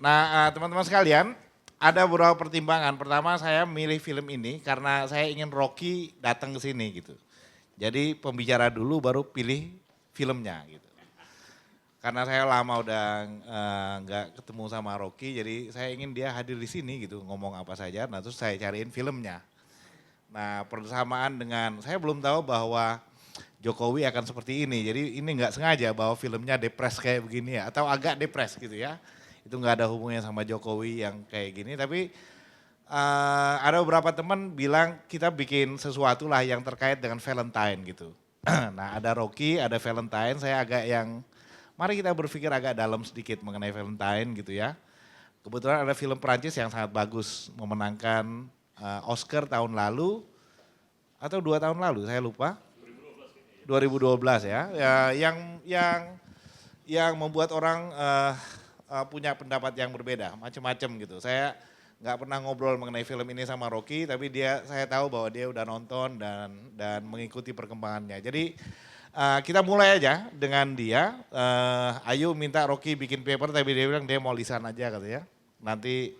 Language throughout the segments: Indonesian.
Nah, teman-teman sekalian, ada beberapa pertimbangan. Pertama, saya milih film ini karena saya ingin Rocky datang ke sini gitu. Jadi pembicara dulu baru pilih filmnya gitu. Karena saya lama udah nggak ketemu sama Rocky, jadi saya ingin dia hadir di sini gitu, ngomong apa saja. Nah, terus saya cariin filmnya. Nah, persamaan dengan saya belum tahu bahwa Jokowi akan seperti ini. Jadi ini nggak sengaja bahwa filmnya depres kayak begini ya, atau agak depres gitu ya. Itu nggak ada hubungannya sama Jokowi yang kayak gini. Tapi ada beberapa teman bilang kita bikin sesuatu lah yang terkait dengan Valentine gitu. Nah, ada Rocky, ada Valentine. Saya agak yang mari kita berpikir agak dalam sedikit mengenai Valentine gitu ya. Kebetulan ada film Perancis yang sangat bagus, memenangkan Oscar tahun lalu atau 2 tahun lalu, saya lupa. 2012 ya, yang membuat orang punya pendapat yang berbeda, macam-macam gitu. Saya nggak pernah ngobrol mengenai film ini sama Rocky, tapi saya tahu bahwa dia udah nonton dan mengikuti perkembangannya. Jadi kita mulai aja dengan dia. Ayu minta Rocky bikin paper, tapi dia bilang dia mau lisan aja katanya. Nanti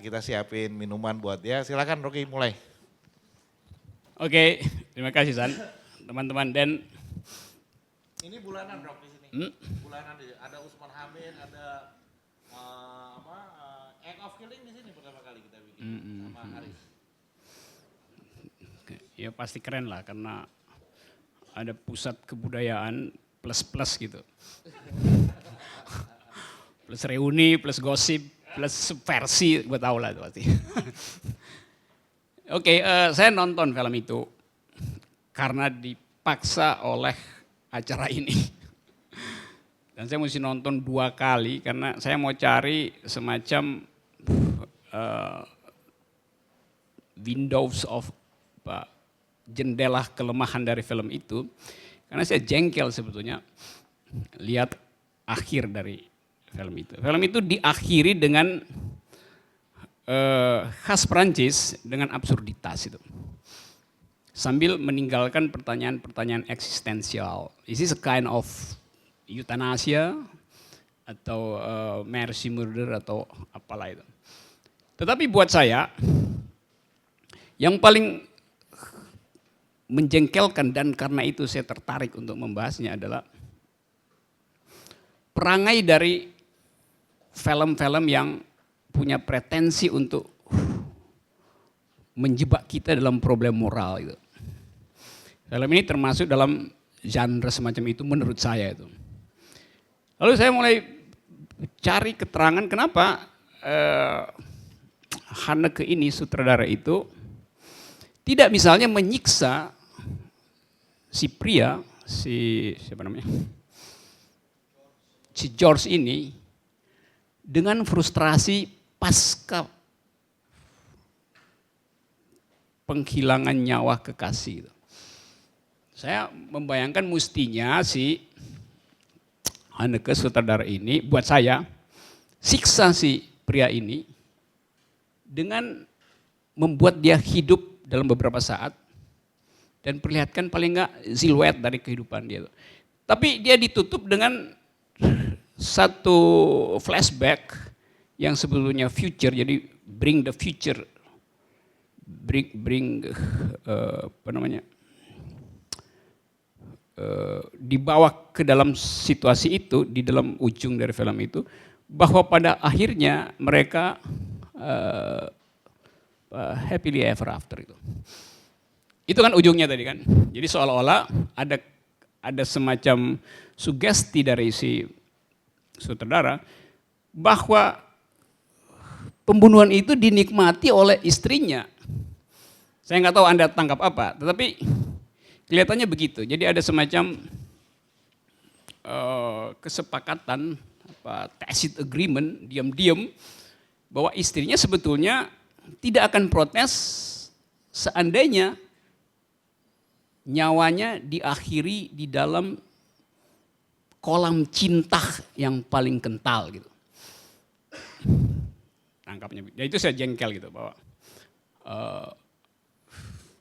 kita siapin minuman buat dia. Silakan Rocky mulai. Oke, terima kasih San, teman-teman. Dan ini bulanan Rock di sini. Bulanan ada Usman Hamid, ada Act of Killing di sini pertama kali kita bikin sama Haris. Ya pasti keren lah karena ada pusat kebudayaan plus gitu. Plus reuni, plus gosip, plus subversi, gue tau lah itu pasti. Oke, saya nonton film itu karena dipaksa oleh acara ini. Dan saya mesti nonton 2 kali karena saya mau cari semacam windows of jendela kelemahan dari film itu. Karena saya jengkel sebetulnya lihat akhir dari film itu. Film itu diakhiri dengan khas Perancis dengan absurditas itu. Sambil meninggalkan pertanyaan-pertanyaan eksistensial. Is this a kind of euthanasia atau mercy murder atau apalah itu. Tetapi buat saya yang paling menjengkelkan dan karena itu saya tertarik untuk membahasnya adalah perangai dari film-film yang punya pretensi untuk menjebak kita dalam problem moral itu. Film ini termasuk dalam genre semacam itu menurut saya itu. Lalu saya mulai cari keterangan kenapa Haneke ini sutradara itu tidak misalnya menyiksa si pria, si George ini dengan frustrasi pasca penghilangan nyawa kekasih. Saya membayangkan mestinya si Haneke sutradara ini buat saya siksa si pria ini dengan membuat dia hidup dalam beberapa saat dan perlihatkan paling enggak siluet dari kehidupan dia. Tapi dia ditutup dengan satu flashback yang sebetulnya future, jadi bring the future, dibawa ke dalam situasi itu di dalam ujung dari film itu bahwa pada akhirnya mereka happily ever after itu. Itu kan ujungnya tadi kan. Jadi seolah-olah ada semacam sugesti dari si sutradara bahwa pembunuhan itu dinikmati oleh istrinya. Saya nggak tahu Anda tangkap apa, tetapi kelihatannya begitu. Jadi ada semacam kesepakatan, tacit agreement, diam-diam, bahwa istrinya sebetulnya tidak akan protes seandainya nyawanya diakhiri di dalam kolam cinta yang paling kental gitu. Tangkapnya. Ya itu saya jengkel gitu bahwa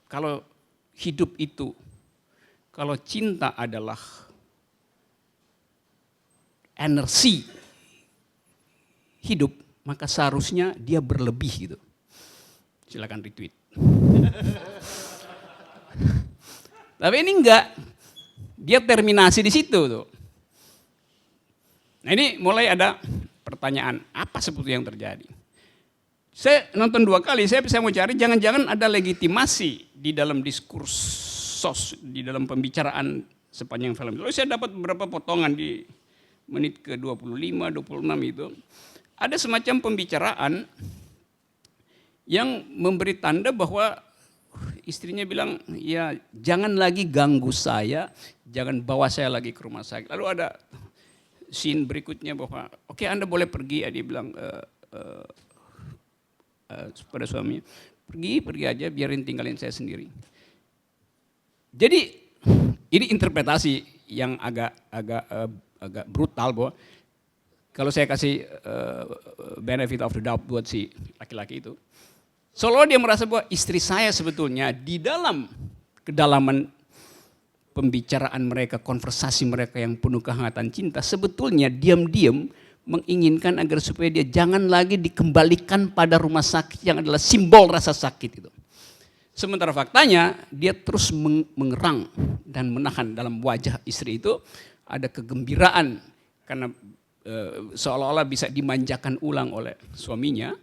kalau hidup itu, kalau cinta adalah energi hidup, maka seharusnya dia berlebih gitu. Silakan retweet. Tapi ini enggak, dia terminasi di situ tuh. Nah ini mulai ada pertanyaan, apa sebetulnya yang terjadi? Saya nonton 2 kali, saya mau cari jangan-jangan ada legitimasi di dalam diskursus, di dalam pembicaraan sepanjang film. Lalu saya dapat beberapa potongan di menit ke 25, 26 itu. Ada semacam pembicaraan yang memberi tanda bahwa istrinya bilang, ya jangan lagi ganggu saya, jangan bawa saya lagi ke rumah sakit. Lalu ada scene berikutnya bahwa, oke, Anda boleh pergi, ya, dia bilang pada suaminya, pergi aja, biarin tinggalin saya sendiri. Jadi ini interpretasi yang agak brutal bahwa kalau saya kasih benefit of the doubt buat si laki-laki itu, seolah dia merasa bahwa istri saya sebetulnya di dalam kedalaman pembicaraan mereka, konversasi mereka yang penuh kehangatan cinta, sebetulnya diam-diam menginginkan agar supaya dia jangan lagi dikembalikan pada rumah sakit yang adalah simbol rasa sakit itu. Sementara faktanya dia terus mengerang dan menahan dalam wajah istri itu ada kegembiraan karena seolah-olah bisa dimanjakan ulang oleh suaminya,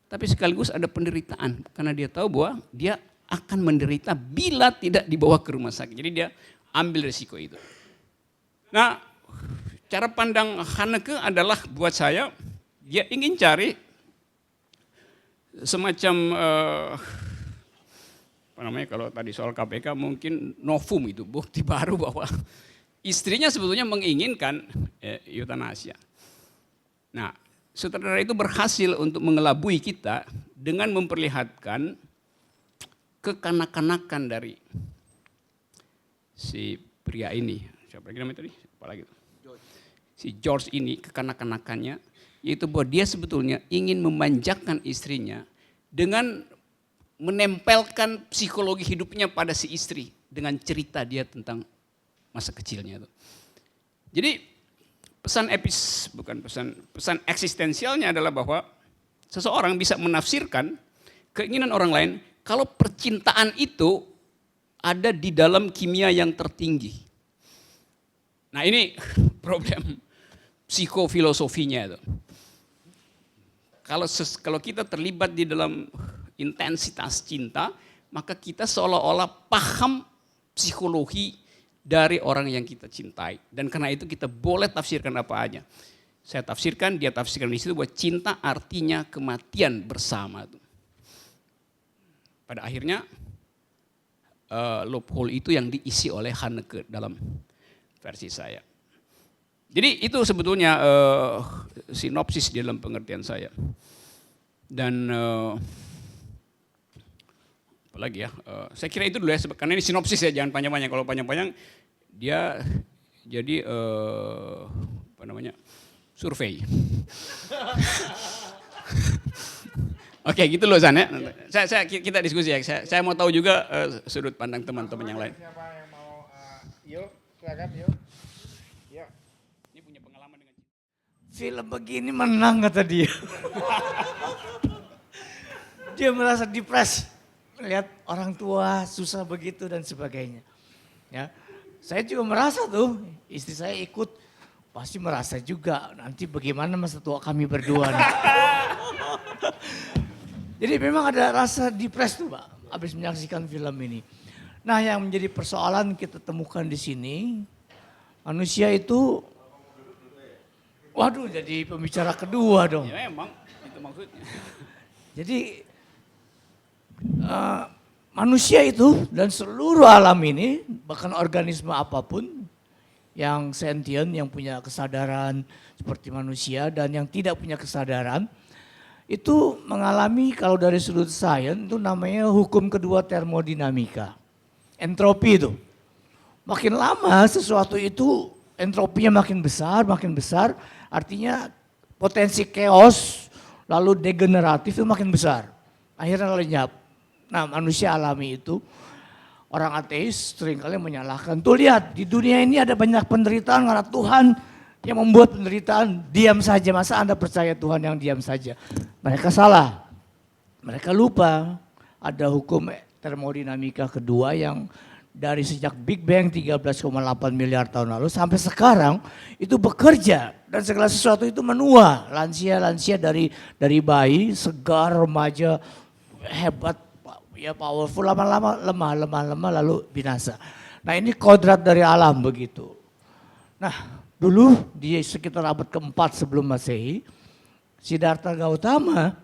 tapi sekaligus ada penderitaan karena dia tahu bahwa dia akan menderita bila tidak dibawa ke rumah sakit. Jadi dia ambil risiko itu. Nah, cara pandang Haneke adalah buat saya, dia ingin cari semacam apa namanya kalau tadi soal KPK mungkin novum itu, bukti baru bahwa istrinya sebetulnya menginginkan eutanasia. Nah, sutradara itu berhasil untuk mengelabui kita dengan memperlihatkan kekanak-kanakan dari si pria ini. Siapa lagi namanya tadi? Apa lagi? Si George ini kekanak-kanakannya, yaitu bahwa dia sebetulnya ingin memanjakan istrinya dengan menempelkan psikologi hidupnya pada si istri dengan cerita dia tentang masa kecilnya itu. Jadi pesan eksistensialnya adalah bahwa seseorang bisa menafsirkan keinginan orang lain kalau percintaan itu ada di dalam kimia yang tertinggi. Nah ini problem psikofilosofinya itu. Kalau kita terlibat di dalam intensitas cinta, maka kita seolah-olah paham psikologi dari orang yang kita cintai. Dan karena itu kita boleh tafsirkan apa aja. Saya tafsirkan, dia tafsirkan di situ bahwa cinta artinya kematian bersama. Pada akhirnya loophole itu yang diisi oleh Haneke dalam versi saya. Jadi itu sebetulnya sinopsis di dalam pengertian saya. Dan apalagi ya, saya kira itu dulu ya, karena ini sinopsis ya, jangan panjang-panjang. Kalau panjang-panjang dia jadi apa namanya, survei. Oke, gitu loh San ya. Kita diskusi ya. Saya mau tahu juga sudut pandang teman-teman yang lain. Siapa yang mau? Yuk, silakan yuk. Ini punya pengalaman dengan Film begini menang kata dia. Dia merasa depres melihat orang tua susah begitu dan sebagainya. Ya, saya juga merasa tuh, istri saya ikut pasti merasa juga nanti bagaimana masa tua kami berdua nih. Jadi memang ada rasa depres tuh Pak, habis menyaksikan film ini. Nah yang menjadi persoalan kita temukan di sini, manusia itu, waduh jadi pembicara kedua dong. Ya emang, itu maksudnya. Jadi manusia itu dan seluruh alam ini, bahkan organisme apapun yang sentient, yang punya kesadaran seperti manusia dan yang tidak punya kesadaran, itu mengalami kalau dari sudut sains itu namanya hukum kedua termodinamika. Entropi itu. Makin lama sesuatu itu entropinya makin besar, artinya potensi chaos lalu degeneratif itu makin besar. Akhirnya lenyap. Nah manusia alami itu, orang ateis seringkali menyalahkan. Tuh lihat di dunia ini ada banyak penderitaan karena Tuhan yang membuat penderitaan diam saja. Masa Anda percaya Tuhan yang diam saja? Mereka salah. Mereka lupa ada hukum termodinamika kedua yang dari sejak Big Bang 13,8 miliar tahun lalu sampai sekarang itu bekerja dan segala sesuatu itu menua. Lansia-lansia dari bayi, segar, remaja, hebat, ya powerful, lama-lama lemah lalu binasa. Nah ini kodrat dari alam begitu. Nah dulu di sekitar abad keempat sebelum Masehi, Siddhartha Gautama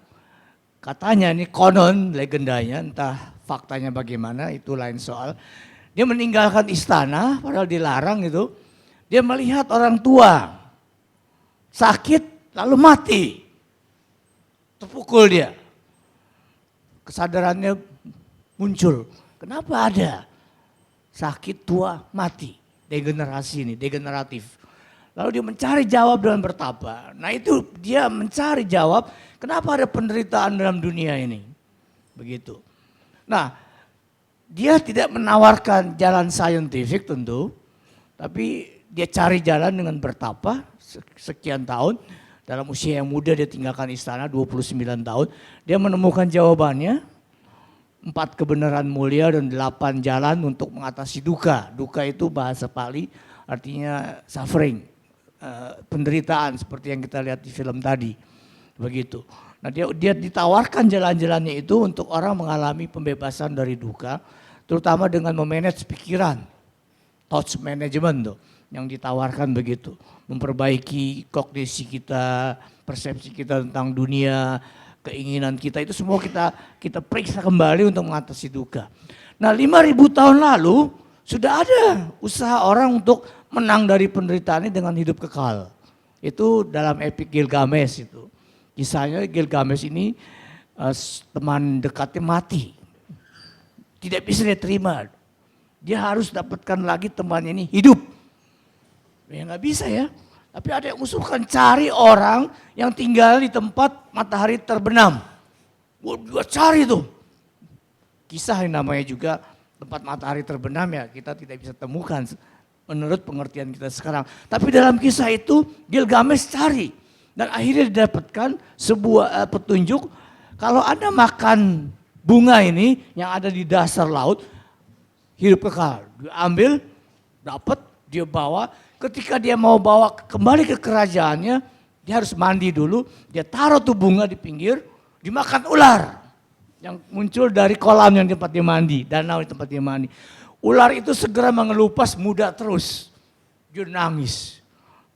katanya ini konon legendanya, entah faktanya bagaimana itu lain soal. Dia meninggalkan istana, padahal dilarang itu. Dia melihat orang tua sakit lalu mati. Terpukul dia. Kesadarannya muncul. Kenapa ada sakit tua mati? Degenerasi ini, degeneratif. Lalu dia mencari jawab dengan bertapa. Nah itu dia mencari jawab, kenapa ada penderitaan dalam dunia ini? Begitu. Nah, dia tidak menawarkan jalan saintifik tentu, tapi dia cari jalan dengan bertapa sekian tahun. Dalam usia yang muda dia tinggalkan istana 29 tahun. Dia menemukan jawabannya, 4 kebenaran mulia dan 8 jalan untuk mengatasi duka. Duka itu bahasa Pali artinya suffering, penderitaan seperti yang kita lihat di film tadi. Begitu. Nah dia ditawarkan jalan-jalannya itu untuk orang mengalami pembebasan dari duka. Terutama dengan memanage pikiran, thoughts management tuh, yang ditawarkan begitu. Memperbaiki kognisi kita, persepsi kita tentang dunia, keinginan kita, itu semua kita periksa kembali untuk mengatasi duka. Nah 5.000 tahun lalu sudah ada usaha orang untuk menang dari penderitaan ini dengan hidup kekal. Itu dalam epik Gilgamesh itu. Kisahnya Gilgamesh ini teman dekatnya mati. Tidak bisa dia terima. Dia harus dapatkan lagi temannya ini hidup. Ya nggak bisa ya. Tapi ada yang usulkan cari orang yang tinggal di tempat matahari terbenam. Gua cari tuh. Kisah yang namanya juga tempat matahari terbenam ya kita tidak bisa temukan menurut pengertian kita sekarang. Tapi dalam kisah itu Gilgamesh cari. Dan akhirnya didapatkan sebuah petunjuk kalau Anda makan bunga ini yang ada di dasar laut, hidup kekal. Dia ambil, dapat, dia bawa. Ketika dia mau bawa kembali ke kerajaannya, dia harus mandi dulu. Dia taruh tuh bunga di pinggir, dimakan ular. Yang muncul dari kolam yang tempat dia mandi, danau di tempat dia mandi. Ular itu segera mengelupas muda terus. Dia nangis.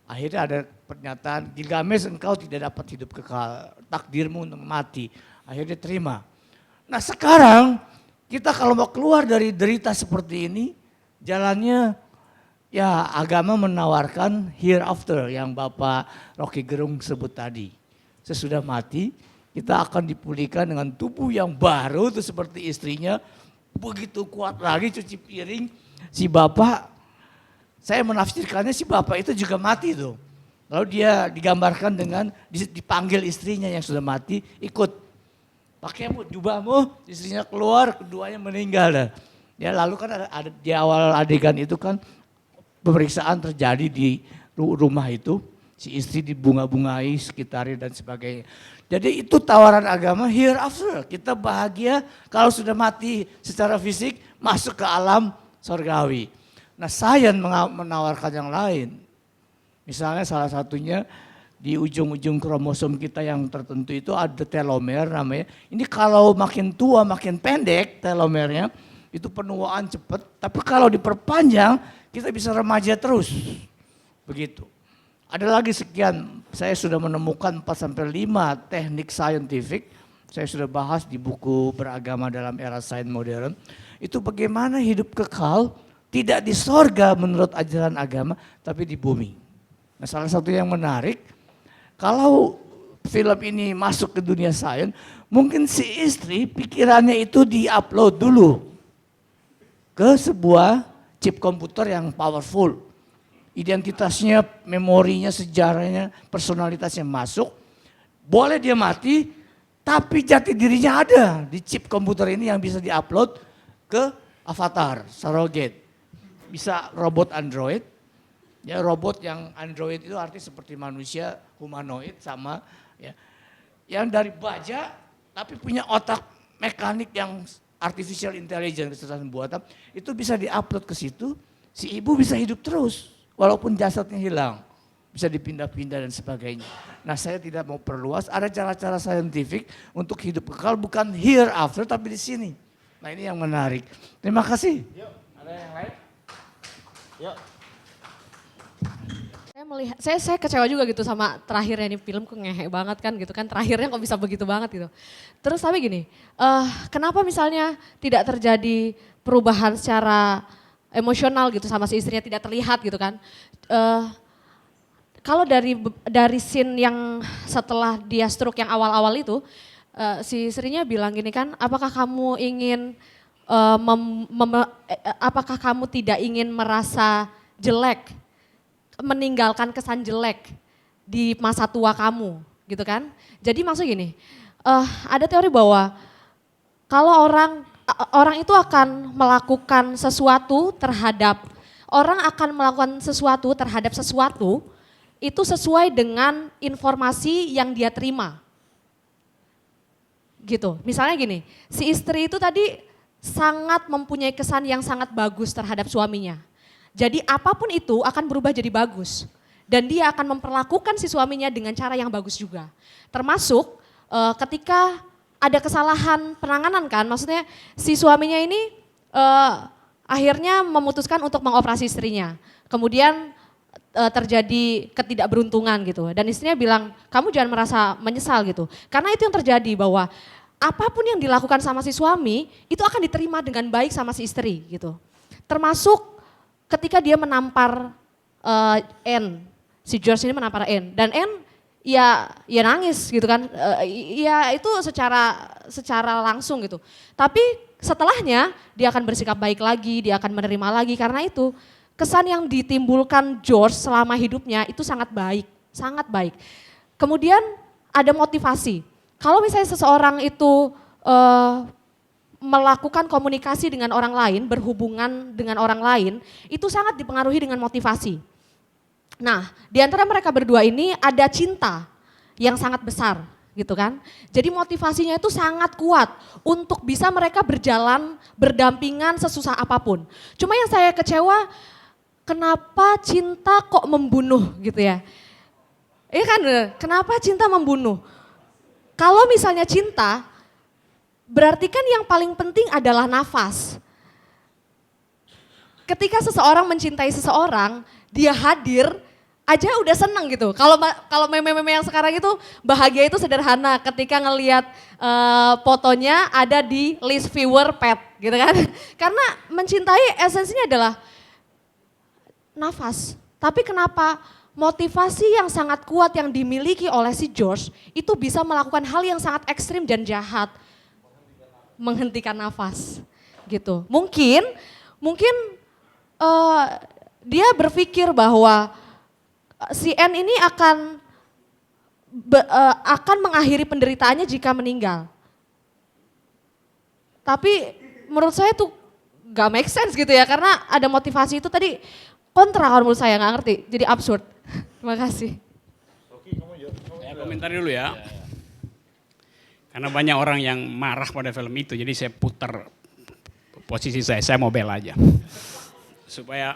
Akhirnya ada pernyataan, Gilgamesh engkau tidak dapat hidup kekal. Takdirmu untuk mati. Akhirnya terima. Nah sekarang kita kalau mau keluar dari derita seperti ini, jalannya ya agama menawarkan hereafter yang Bapak Rocky Gerung sebut tadi. Sesudah mati kita akan dipulihkan dengan tubuh yang baru itu seperti istrinya. Begitu kuat lagi cuci piring. Si Bapak, saya menafsirkannya si Bapak itu juga mati tuh. Lalu dia digambarkan dengan dipanggil istrinya yang sudah mati ikut. Pakai jubahmu, istrinya keluar, keduanya meninggal. Ya lalu kan ada di awal adegan itu kan pemeriksaan terjadi di rumah itu. Si istri dibunga-bungai sekitarnya dan sebagainya. Jadi itu tawaran agama hereafter. Kita bahagia kalau sudah mati secara fisik masuk ke alam surgawi. Nah sains menawarkan yang lain. Misalnya salah satunya di ujung-ujung kromosom kita yang tertentu itu ada telomer namanya. Ini kalau makin tua makin pendek telomernya itu penuaan cepat. Tapi kalau diperpanjang kita bisa remaja terus. Begitu. Ada lagi sekian, saya sudah menemukan 4-5 teknik saintifik. Saya sudah bahas di buku Beragama dalam Era Sains Modern. Itu bagaimana hidup kekal tidak di sorga menurut ajaran agama tapi di bumi. Nah salah satu yang menarik, kalau film ini masuk ke dunia sains, mungkin si istri pikirannya itu di-upload dulu ke sebuah chip komputer yang powerful. Identitasnya, memorinya, sejarahnya, personalitasnya masuk. Boleh dia mati, tapi jati dirinya ada di chip komputer ini yang bisa di-upload ke avatar, surrogate. Bisa robot android Ya, robot yang android itu artinya seperti manusia, humanoid sama ya. Yang dari baja tapi punya otak mekanik yang artificial intelligence, kecerdasan buatan, itu bisa diupload ke situ, si ibu bisa hidup terus walaupun jasadnya hilang. Bisa dipindah-pindah dan sebagainya. Nah, saya tidak mau perluas, ada cara-cara saintifik untuk hidup kekal bukan hereafter tapi di sini. Nah, ini yang menarik. Terima kasih. Yuk, ada yang lain? Yuk. Saya kecewa juga gitu sama terakhirnya, ini film kok ngehe banget kan gitu kan, terakhirnya kok bisa begitu banget gitu. Terus tapi gini, kenapa misalnya tidak terjadi perubahan secara emosional gitu sama si istrinya, tidak terlihat gitu kan. Kalau dari scene yang setelah dia stroke yang awal-awal itu, si istrinya bilang gini kan, apakah kamu ingin, apakah kamu tidak ingin merasa jelek, meninggalkan kesan jelek di masa tua kamu, gitu kan? Jadi maksud gini, ada teori bahwa kalau orang itu akan melakukan sesuatu terhadap sesuatu itu sesuai dengan informasi yang dia terima. Gitu. Misalnya gini, si istri itu tadi sangat mempunyai kesan yang sangat bagus terhadap suaminya. Jadi apapun itu akan berubah jadi bagus. Dan dia akan memperlakukan si suaminya dengan cara yang bagus juga. Termasuk ketika ada kesalahan penanganan kan, maksudnya si suaminya ini akhirnya memutuskan untuk mengoperasi istrinya. Kemudian terjadi ketidakberuntungan gitu. Dan istrinya bilang, kamu jangan merasa menyesal gitu. Karena itu yang terjadi bahwa apapun yang dilakukan sama si suami itu akan diterima dengan baik sama si istri gitu. Termasuk ketika dia menampar Anne, si George ini menampar Anne, dan Anne ya nangis gitu kan, ya itu secara langsung gitu. Tapi setelahnya dia akan bersikap baik lagi, dia akan menerima lagi, karena itu kesan yang ditimbulkan George selama hidupnya itu sangat baik, sangat baik. Kemudian ada motivasi, kalau misalnya seseorang itu melakukan komunikasi dengan orang lain, berhubungan dengan orang lain, itu sangat dipengaruhi dengan motivasi. Nah, di antara mereka berdua ini ada cinta yang sangat besar, gitu kan. Jadi motivasinya itu sangat kuat untuk bisa mereka berjalan berdampingan sesusah apapun. Cuma yang saya kecewa, kenapa cinta kok membunuh gitu ya. Iya kan, kenapa cinta membunuh? Kalau misalnya cinta, berarti kan yang paling penting adalah nafas. Ketika seseorang mencintai seseorang, dia hadir aja udah seneng gitu. Kalau meme-meme yang sekarang itu bahagia itu sederhana ketika ngelihat fotonya ada di list viewer pet gitu kan. Karena mencintai esensinya adalah nafas. Tapi kenapa motivasi yang sangat kuat yang dimiliki oleh si George itu bisa melakukan hal yang sangat ekstrim dan jahat. Menghentikan nafas gitu. Mungkin dia berpikir bahwa si Anne ini akan mengakhiri penderitaannya jika meninggal. Tapi menurut saya itu gak make sense gitu ya, karena ada motivasi itu tadi kontra kalau menurut saya, gak ngerti, jadi absurd. Terima kasih. Saya komentar dulu ya. Karena banyak orang yang marah pada film itu, jadi saya putar posisi saya mau bela aja. Supaya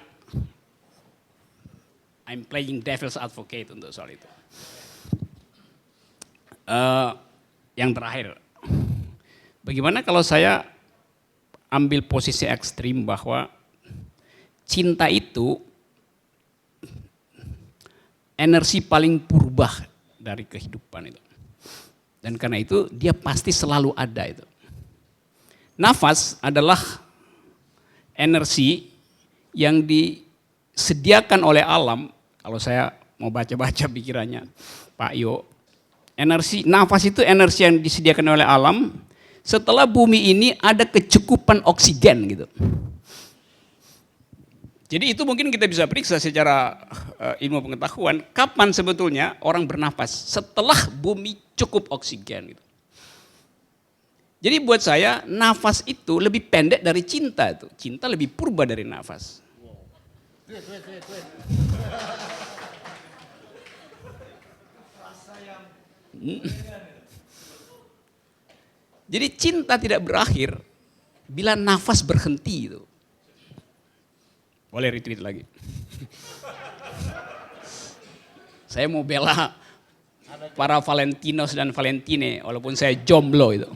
I'm playing devil's advocate untuk soal itu. Yang terakhir, bagaimana kalau saya ambil posisi ekstrim bahwa cinta itu energi paling purba dari kehidupan itu. Dan karena itu dia pasti selalu ada itu. Nafas adalah energi yang disediakan oleh alam. Kalau saya mau baca-baca pikirannya Pak Yo. Nafas itu energi yang disediakan oleh alam setelah bumi ini ada kecukupan oksigen gitu. Jadi itu mungkin kita bisa periksa secara ilmu pengetahuan, kapan sebetulnya orang bernafas setelah bumi cukup oksigen. Gitu. Jadi buat saya nafas itu lebih pendek dari cinta itu. Cinta lebih purba dari nafas. Jadi cinta tidak berakhir bila nafas berhenti itu. Boleh retweet lagi. Saya mau bela para Valentinos dan Valentine walaupun saya jomblo itu.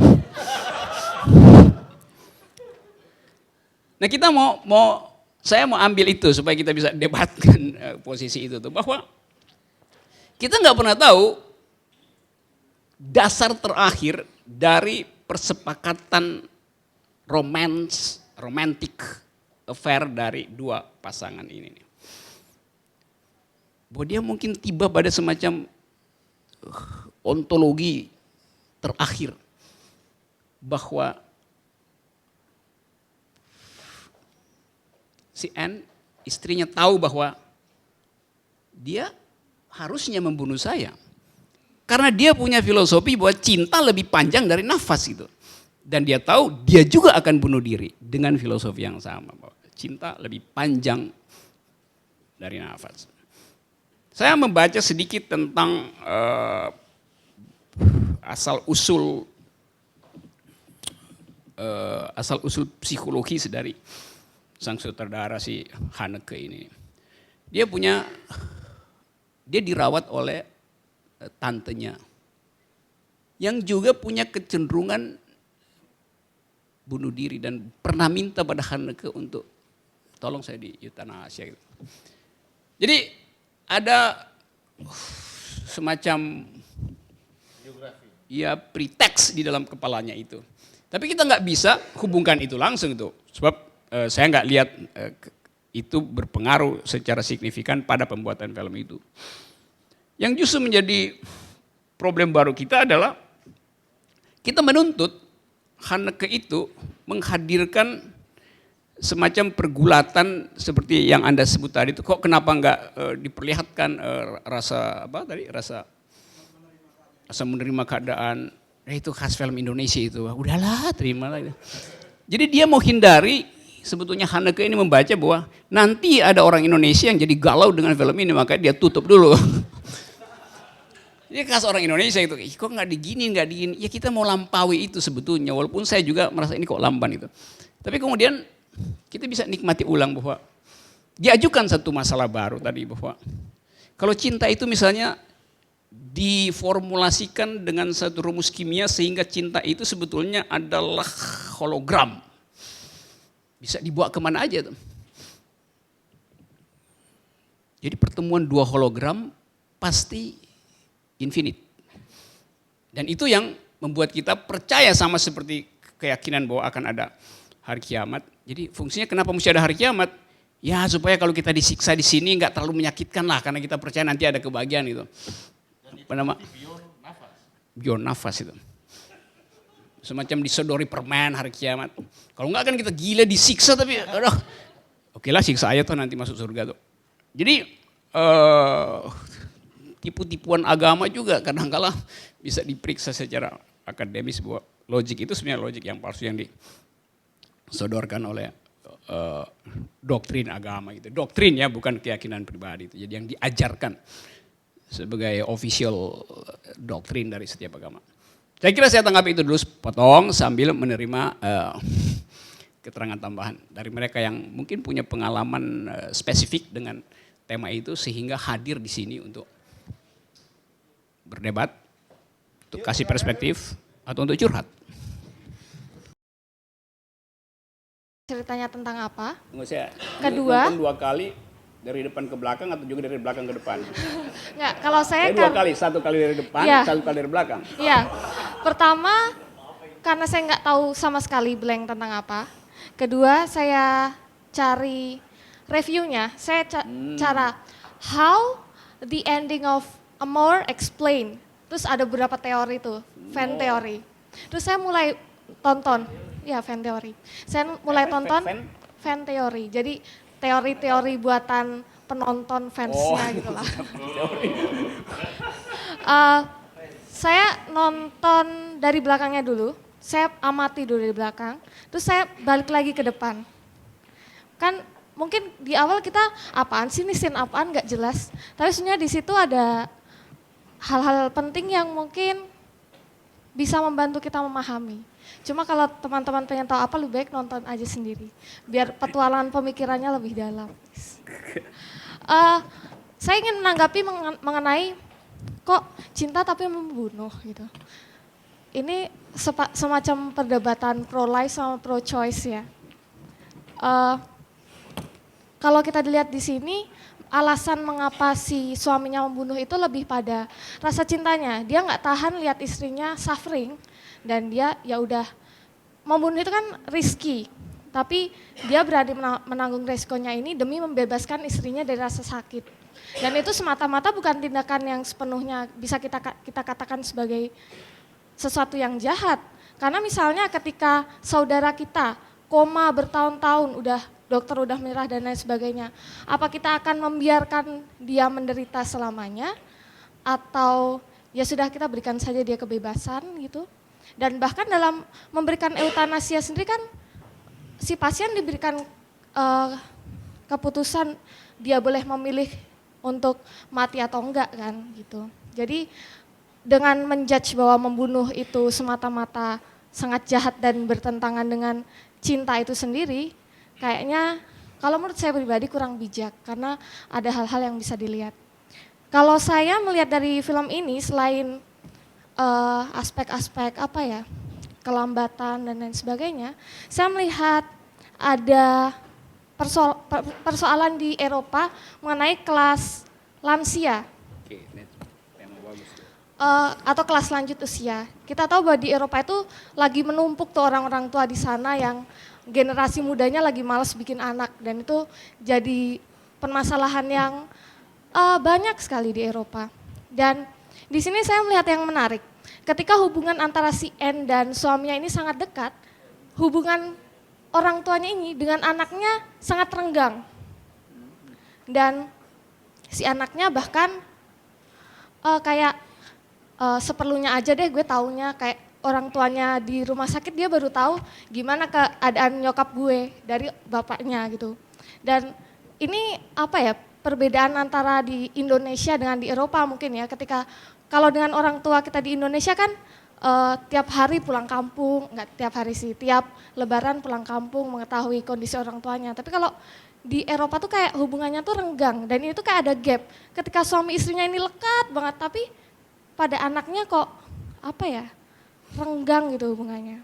Nah kita saya mau ambil itu supaya kita bisa debatkan posisi itu tuh, bahwa kita nggak pernah tahu dasar terakhir dari persepakatan romantic affair dari dua pasangan ini. Bahwa dia mungkin tiba pada semacam ontologi terakhir, bahwa si N, istrinya tahu bahwa dia harusnya membunuh saya. Karena dia punya filosofi bahwa cinta lebih panjang dari nafas itu. Dan dia tahu dia juga akan bunuh diri dengan filosofi yang sama. Bahwa cinta lebih panjang dari nafas. Saya membaca sedikit tentang asal usul psikologis dari sang sutradara si Haneke ini. Dia dirawat oleh tantenya yang juga punya kecenderungan bunuh diri dan pernah minta pada Haneke untuk tolong saya di euthanasia. Jadi ada semacam ya preteks di dalam kepalanya itu. Tapi kita nggak bisa hubungkan itu langsung itu, sebab saya nggak lihat itu berpengaruh secara signifikan pada pembuatan film itu. Yang justru menjadi problem baru kita adalah kita menuntut Haneke itu menghadirkan semacam pergulatan seperti yang Anda sebut tadi itu. Kok kenapa nggak diperlihatkan rasa menerima keadaan. Itu khas film Indonesia itu. Udahlah, terimalah. Jadi dia mau hindari, sebetulnya Haneke ini membaca bahwa nanti ada orang Indonesia yang jadi galau dengan film ini, maka dia tutup dulu. Jadi khas orang Indonesia itu, kok nggak digini. Ya kita mau lampaui itu sebetulnya, walaupun saya juga merasa ini kok lamban itu. Tapi kemudian kita bisa nikmati ulang bahwa diajukan satu masalah baru tadi, bahwa kalau cinta itu misalnya diformulasikan dengan satu rumus kimia sehingga cinta itu sebetulnya adalah hologram. Bisa dibawa kemana aja tuh. Jadi pertemuan dua hologram pasti infinite. Dan itu yang membuat kita percaya sama seperti keyakinan bahwa akan ada hari kiamat. Jadi fungsinya kenapa mesti ada hari kiamat? Ya supaya kalau kita disiksa di sini nggak terlalu menyakitkan lah, karena kita percaya nanti ada kebahagiaan itu. Apa nama? Beyond nafas itu. Semacam disodori permen hari kiamat. Kalau enggak kan kita gila disiksa, tapi aduh, oke lah siksa aja tuh nanti masuk surga tuh. Jadi tipu-tipuan agama juga kadang-kala bisa diperiksa secara akademis bahwa logik itu sebenarnya logik yang palsu yang disodorkan oleh doktrin agama gitu. Doktrin ya, bukan keyakinan pribadi itu. Jadi yang diajarkan sebagai official doktrin dari setiap agama. Saya kira saya tanggapi itu dulu potong sambil menerima keterangan tambahan dari mereka yang mungkin punya pengalaman spesifik dengan tema itu sehingga hadir di sini untuk berdebat, untuk kasih perspektif atau untuk curhat. Ceritanya tentang apa? Saya Kedua, nonton 2 kali dari depan ke belakang atau juga dari belakang ke depan? Enggak, kalau saya Dua kali, 1 kali dari depan, Iya. 1 kali dari belakang. Iya, pertama karena saya nggak tahu sama sekali blank tentang apa. Kedua, saya cari reviewnya, saya cara how the ending of Amour explain. Terus ada beberapa teori tuh, fan teori. Terus saya mulai tonton, ya fan teori. Saya mulai tonton fan teori. Jadi teori-teori buatan penonton fansnya gitu lah. Saya nonton dari belakangnya dulu, saya amati dulu dari belakang, terus saya balik lagi ke depan. Kan mungkin di awal kita apaan sih nih scene apaan nggak jelas. Tapi sebenarnya di situ ada hal-hal penting yang mungkin bisa membantu kita memahami. Cuma kalau teman-teman pengen tahu apa, lebih baik nonton aja sendiri. Biar petualangan pemikirannya lebih dalam. Saya ingin menanggapi mengenai kok cinta tapi membunuh gitu. Ini semacam perdebatan pro life sama pro choice ya. Kalau kita dilihat di sini, alasan mengapa si suaminya membunuh itu lebih pada rasa cintanya. Dia nggak tahan lihat istrinya suffering dan dia ya udah membunuh itu kan risky. Tapi dia berani menanggung resikonya ini demi membebaskan istrinya dari rasa sakit. Dan itu semata-mata bukan tindakan yang sepenuhnya bisa kita katakan sebagai sesuatu yang jahat. Karena misalnya ketika saudara kita koma bertahun-tahun, dokter udah menyerah dan lain sebagainya. Apa kita akan membiarkan dia menderita selamanya? Atau ya sudah kita berikan saja dia kebebasan gitu. Dan bahkan dalam memberikan eutanasia sendiri kan si pasien diberikan keputusan dia boleh memilih untuk mati atau enggak kan gitu. Jadi dengan menjudge bahwa membunuh itu semata-mata sangat jahat dan bertentangan dengan cinta itu sendiri, kayaknya kalau menurut saya pribadi kurang bijak karena ada hal-hal yang bisa dilihat. Kalau saya melihat dari film ini selain aspek-aspek apa ya, kelambatan dan lain sebagainya, saya melihat ada persoalan di Eropa mengenai kelas lansia atau kelas lanjut usia. Kita tahu bahwa di Eropa itu lagi menumpuk tuh orang-orang tua di sana yang generasi mudanya lagi malas bikin anak dan itu jadi permasalahan yang banyak sekali di Eropa. Dan di sini saya melihat yang menarik. Ketika hubungan antara si N dan suaminya ini sangat dekat, hubungan orang tuanya ini dengan anaknya sangat renggang. Dan si anaknya bahkan kayak seperlunya aja deh gue taunya, kayak orang tuanya di rumah sakit dia baru tahu gimana keadaan nyokap gue dari bapaknya gitu. Dan ini apa ya, perbedaan antara di Indonesia dengan di Eropa mungkin ya, ketika kalau dengan orang tua kita di Indonesia kan tiap hari pulang kampung, enggak tiap hari sih, tiap lebaran pulang kampung mengetahui kondisi orang tuanya. Tapi kalau di Eropa tuh kayak hubungannya tuh renggang dan ini tuh kayak ada gap. Ketika suami istrinya ini lekat banget tapi pada anaknya kok apa ya, renggang gitu hubungannya.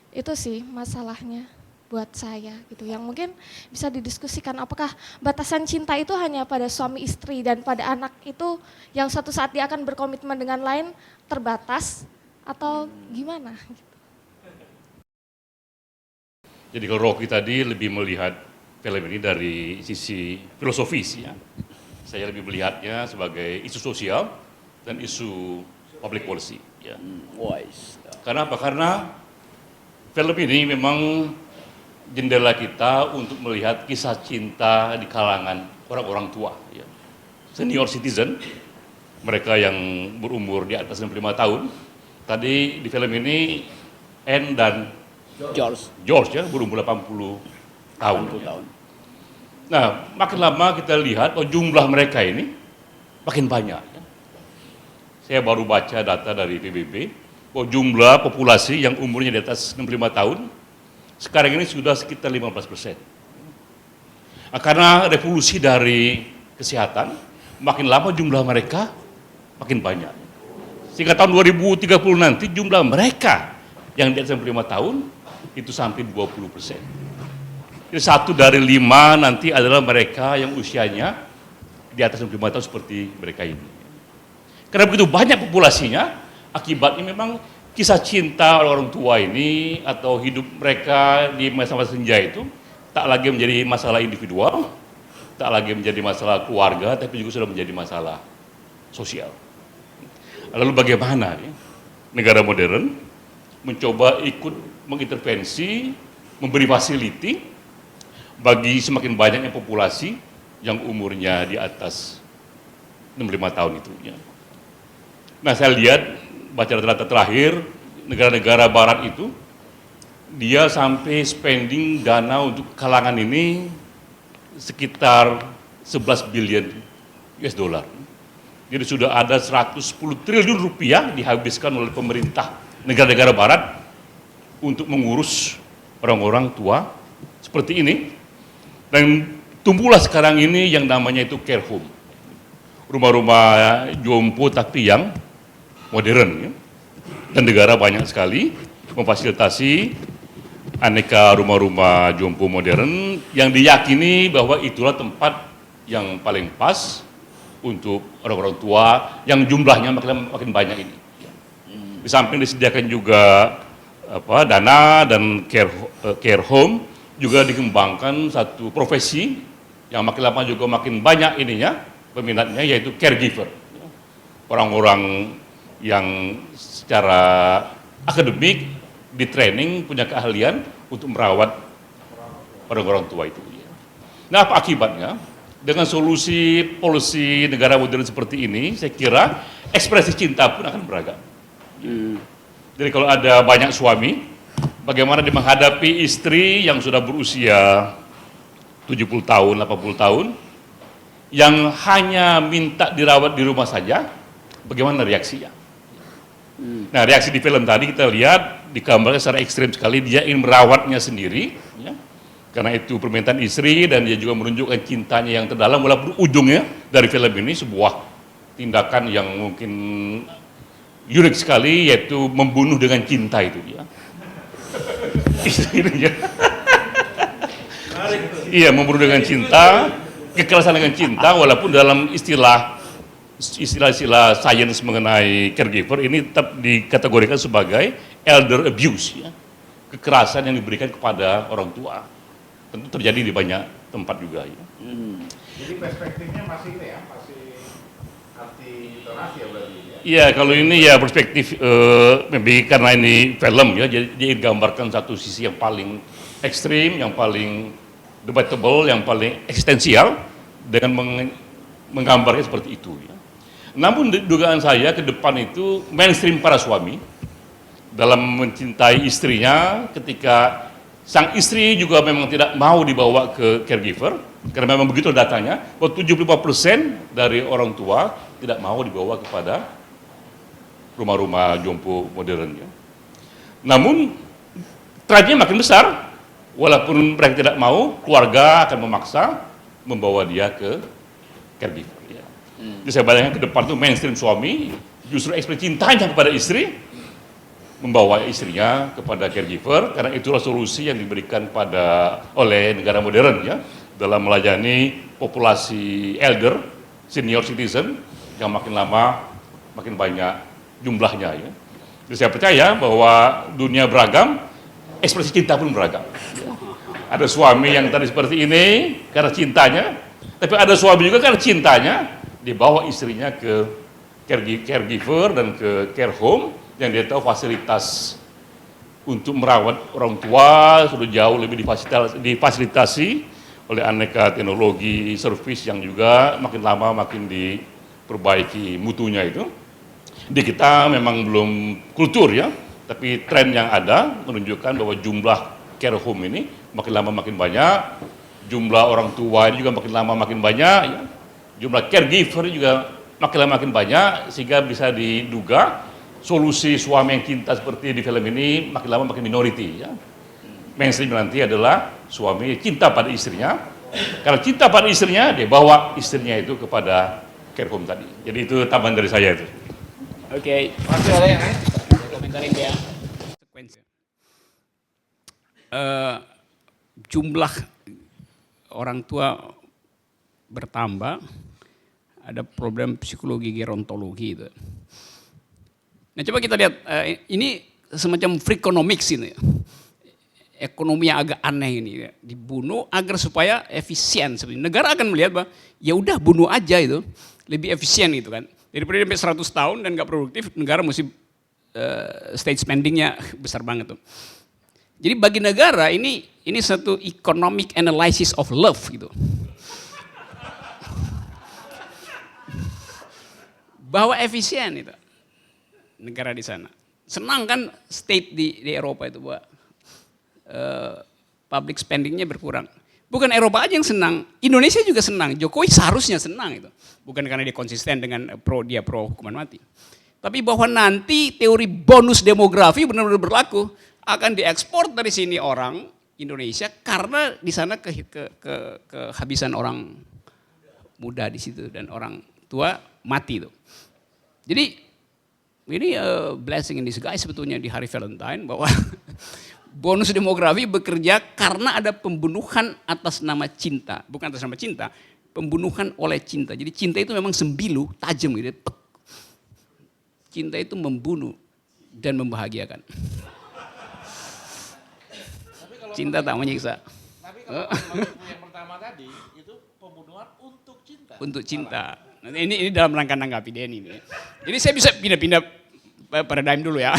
Itu sih masalahnya buat saya gitu, yang mungkin bisa didiskusikan apakah batasan cinta itu hanya pada suami istri dan pada anak itu yang suatu saat dia akan berkomitmen dengan lain terbatas atau gimana gitu. Jadi kalau Rocky tadi lebih melihat film ini dari sisi filosofis ya, saya lebih melihatnya sebagai isu sosial dan isu public policy ya. Karena apa? Karena film ini memang jendela kita untuk melihat kisah cinta di kalangan orang-orang tua, ya. Senior citizen, mereka yang berumur di atas 65 tahun. Tadi di film ini Anne dan George ya, berumur 80 tahun. Nah, makin lama kita lihat jumlah mereka ini makin banyak. Ya. Saya baru baca data dari PBB, bahwa jumlah populasi yang umurnya di atas 65 tahun sekarang ini sudah sekitar 15%. Nah, karena revolusi dari kesehatan, makin lama jumlah mereka makin banyak. Sehingga tahun 2030 nanti jumlah mereka yang di atas 65 tahun itu sampai 20%. Jadi 1 dari 5 nanti adalah mereka yang usianya di atas 65 tahun seperti mereka ini. Karena begitu banyak populasinya, akibatnya memang kisah cinta orang tua ini atau hidup mereka di masa-masa senja itu tak lagi menjadi masalah individual, tak lagi menjadi masalah keluarga, tapi juga sudah menjadi masalah sosial. Lalu bagaimana ya, negara modern mencoba ikut mengintervensi, memberi fasiliti bagi semakin banyaknya populasi yang umurnya di atas 65 tahun itu. Ya. Nah, saya lihat baca data terakhir, negara-negara barat itu, dia sampai spending dana untuk kalangan ini sekitar 11 billion US dollar. Jadi sudah ada 110 triliun rupiah dihabiskan oleh pemerintah negara-negara barat untuk mengurus orang-orang tua seperti ini. Dan tumbuhlah sekarang ini yang namanya itu care home. Rumah-rumah jompo tapi yang modern. Ya. Dan negara banyak sekali memfasilitasi aneka rumah-rumah jompo modern yang diyakini bahwa itulah tempat yang paling pas untuk orang-orang tua yang jumlahnya makin banyak ini. Di samping disediakan juga dana dan care home, juga dikembangkan satu profesi yang makin lama juga makin banyak ininya peminatnya, yaitu caregiver. Orang-orang yang secara akademik di training punya keahlian untuk merawat orang-orang tua itu. Nah, apa akibatnya? Dengan solusi polisi negara modern seperti ini, saya kira ekspresi cinta pun akan beragam. Jadi kalau ada banyak suami, bagaimana dia menghadapi istri yang sudah berusia 70 tahun, 80 tahun, yang hanya minta dirawat di rumah saja, bagaimana reaksinya? Nah, reaksi di film tadi kita lihat, digambarkan secara ekstrim sekali, dia ingin merawatnya sendiri, ya. Karena itu permintaan istri, dan dia juga menunjukkan cintanya yang terdalam, walaupun ujungnya dari film ini sebuah tindakan yang mungkin unik sekali, yaitu membunuh dengan cinta itu. Ya. Iya, membunuh dengan cinta, kekerasan dengan cinta, walaupun dalam istilah sains mengenai caregiver ini tetap dikategorikan sebagai elder abuse, ya. Kekerasan yang diberikan kepada orang tua. Tentu terjadi di banyak tempat juga. Ya. Jadi perspektifnya masih ini ya, masih arti donasi ya berarti ya? Iya, kalau ini ya perspektif, karena ini film ya, jadi dia gambarkan satu sisi yang paling ekstrim, yang paling debatable, yang paling eksistensial, dengan menggambarkan seperti itu. Ya. Namun dugaan saya ke depan itu mainstream para suami dalam mencintai istrinya, ketika sang istri juga memang tidak mau dibawa ke caregiver, karena memang begitu datanya, bahwa 75% dari orang tua tidak mau dibawa kepada rumah-rumah jompo modern. Ya. Namun, trennya makin besar, walaupun mereka tidak mau, keluarga akan memaksa membawa dia ke caregiver. Ya. Jadi saya bayangkan ke depan itu mainstream suami, justru ekspresi cintanya kepada istri, membawa istrinya kepada caregiver, karena itulah solusi yang diberikan oleh negara modern ya, dalam melayani populasi elder, senior citizen, yang makin lama makin banyak jumlahnya. Ya. Jadi saya percaya bahwa dunia beragam, ekspresi cinta pun beragam. Ada suami yang tadi seperti ini karena cintanya, tapi ada suami juga karena cintanya dibawa istrinya ke caregiver dan ke care home, yang dia tahu fasilitas untuk merawat orang tua sudah jauh lebih difasilitasi oleh aneka teknologi servis yang juga makin lama makin diperbaiki mutunya itu. Di kita memang belum kultur ya, tapi tren yang ada menunjukkan bahwa jumlah care home ini makin lama makin banyak, jumlah orang tua ini juga makin lama makin banyak, ya. Jumlah caregiver juga makin lama makin banyak, sehingga bisa diduga solusi suami yang cinta seperti di film ini makin lama makin minority. Ya. Mainstream nanti adalah suami cinta pada istrinya, karena cinta pada istrinya dia bawa istrinya itu kepada care home tadi. Jadi itu tambahan dari saya itu. Oke. Masih ada yang lain? Komentarin ya. Jumlah orang tua bertambah, ada problem psikologi gerontologi itu. Nah coba kita lihat, ini semacam freakonomics ini. Ekonomi yang agak aneh ini, ya. Dibunuh agar supaya efisien. Negara akan melihat bahwa ya udah bunuh aja itu, lebih efisien gitu kan. Daripada sampai 100 tahun dan nggak produktif, negara mesti state spendingnya besar banget tuh. Jadi bagi negara ini satu economic analysis of love gitu. Bahwa efisien itu negara di sana. Senang kan state di Eropa itu bahwa public spendingnya berkurang. Bukan Eropa aja yang senang, Indonesia juga senang. Jokowi seharusnya senang itu. Bukan karena dia konsisten dengan dia pro hukuman mati. Tapi bahwa nanti teori bonus demografi benar-benar berlaku, akan diekspor dari sini orang Indonesia karena di sana kehabisan orang muda di situ dan orang tua mati itu. Jadi ini blessing in disguise sebetulnya di hari Valentine bahwa bonus demografi bekerja karena ada pembunuhan atas nama cinta. Bukan atas nama cinta, pembunuhan oleh cinta. Jadi cinta itu memang sembilu, tajam gitu. Cinta itu membunuh dan membahagiakan. Cinta tak menyiksa. Tapi kalau yang pertama tadi itu pembunuhan untuk cinta. Untuk cinta. Nah, ini dalam rangka nanggapi Denny ini. Jadi saya bisa pindah-pindah paradigm dulu ya.